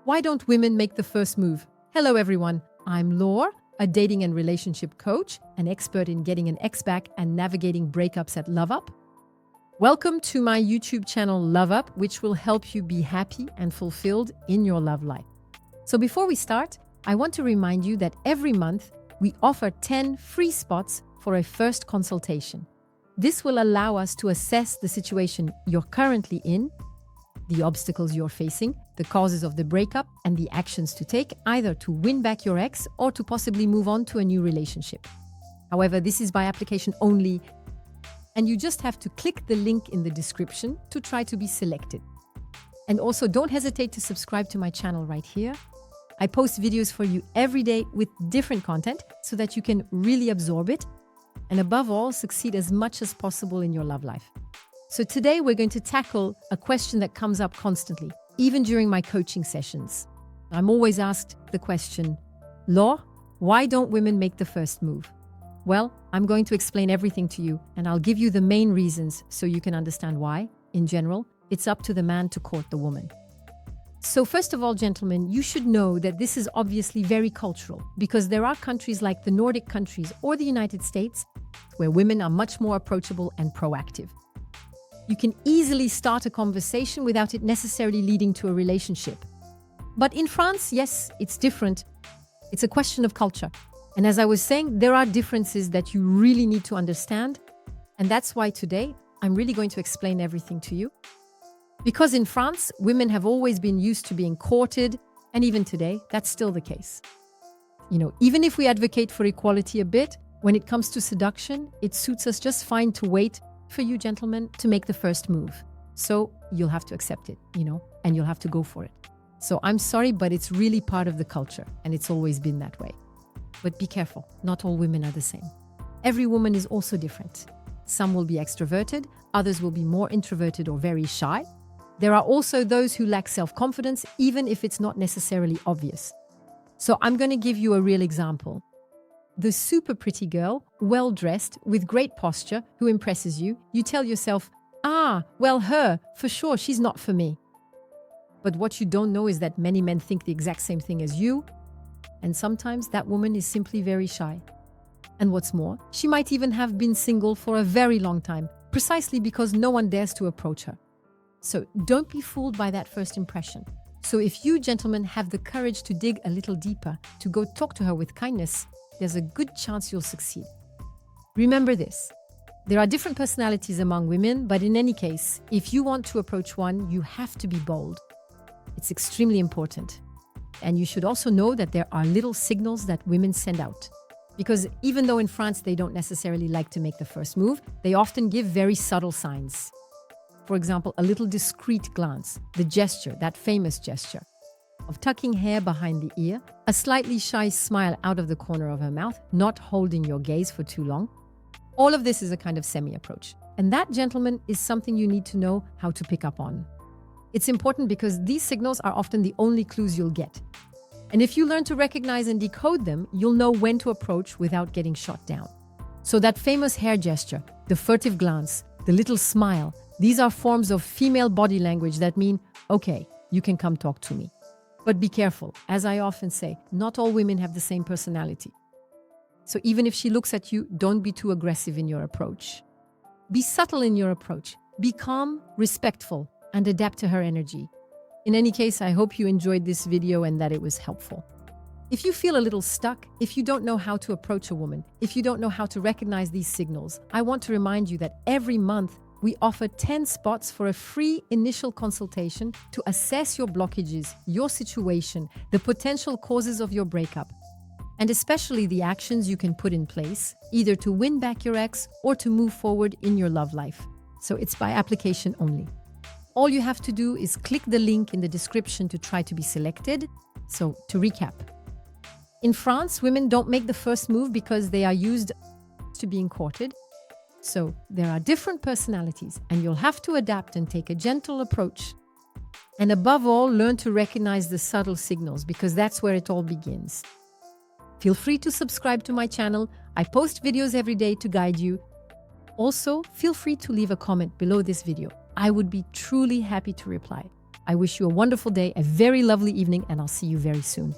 Why don't women make the first move? Hello everyone, I'm Laure, a dating and relationship coach, an expert in getting an ex back and navigating breakups at Lovup. Welcome to my YouTube channel Lovup, which will help you be happy and fulfilled in your love life. So before we start, I want to remind you that every month we offer 10 free spots for a first consultation. This will allow us to assess the situation you're currently in, the obstacles you're facing, the causes of the breakup, and the actions to take either to win back your ex or to possibly move on to a new relationship. However, this is by application only, and you just have to click the link in the description to try to be selected. And also don't hesitate to subscribe to my channel right here. I post videos for you every day with different content so that you can really absorb it and above all, succeed as much as possible in your love life. So today we're going to tackle a question that comes up constantly, even during my coaching sessions. I'm always asked the question, Laure, why don't women make the first move? Well, I'm going to explain everything to you, and I'll give you the main reasons so you can understand why. In general, it's up to the man to court the woman. So first of all, gentlemen, you should know that this is obviously very cultural because there are countries like the Nordic countries or the United States where women are much more approachable and proactive. You can easily start a conversation without it necessarily leading to a relationship. But in France, yes, it's different. It's a question of culture. And as I was saying, there are differences that you really need to understand. And that's why today I'm really going to explain everything to you. Because in France, women have always been used to being courted, and even today, that's still the case. Even if we advocate for equality a bit, when it comes to seduction, it suits us just fine to wait for you gentlemen to make the first move. So you'll have to accept it, and you'll have to go for it. So I'm sorry, but it's really part of the culture, and it's always been that way. But be careful, not all women are the same. Every woman is also different. Some will be extroverted, others will be more introverted or very shy. There are also those who lack self-confidence, even if it's not necessarily obvious. So I'm going to give you a real example. The super pretty girl, well-dressed, with great posture, who impresses you, you tell yourself, well, her, for sure, she's not for me. But what you don't know is that many men think the exact same thing as you, and sometimes that woman is simply very shy. And what's more, she might even have been single for a very long time, precisely because no one dares to approach her. So don't be fooled by that first impression. So if you gentlemen have the courage to dig a little deeper, to go talk to her with kindness, there's a good chance you'll succeed. Remember this, there are different personalities among women, but in any case, if you want to approach one, you have to be bold. It's extremely important. And you should also know that there are little signals that women send out. Because even though in France they don't necessarily like to make the first move, they often give very subtle signs. For example, a little discreet glance, the gesture, that famous gesture of tucking hair behind the ear, a slightly shy smile out of the corner of her mouth, not holding your gaze for too long. All of this is a kind of semi-approach. And that, gentlemen, is something you need to know how to pick up on. It's important because these signals are often the only clues you'll get. And if you learn to recognize and decode them, you'll know when to approach without getting shot down. So that famous hair gesture, the furtive glance, the little smile, these are forms of female body language that mean, okay, you can come talk to me. But be careful, as I often say, not all women have the same personality. So even if she looks at you, don't be too aggressive in your approach. Be subtle in your approach. Be calm, respectful, and adapt to her energy. In any case, I hope you enjoyed this video and that it was helpful. If you feel a little stuck, if you don't know how to approach a woman, if you don't know how to recognize these signals, I want to remind you that every month we offer 10 spots for a free initial consultation to assess your blockages, your situation, the potential causes of your breakup, and especially the actions you can put in place, either to win back your ex or to move forward in your love life. So it's by application only. All you have to do is click the link in the description to try to be selected. So to recap, in France, women don't make the first move because they are used to being courted. So there are different personalities and you'll have to adapt and take a gentle approach. And above all, learn to recognize the subtle signals because that's where it all begins. Feel free to subscribe to my channel. I post videos every day to guide you. Also, feel free to leave a comment below this video. I would be truly happy to reply. I wish you a wonderful day, a very lovely evening, and I'll see you very soon.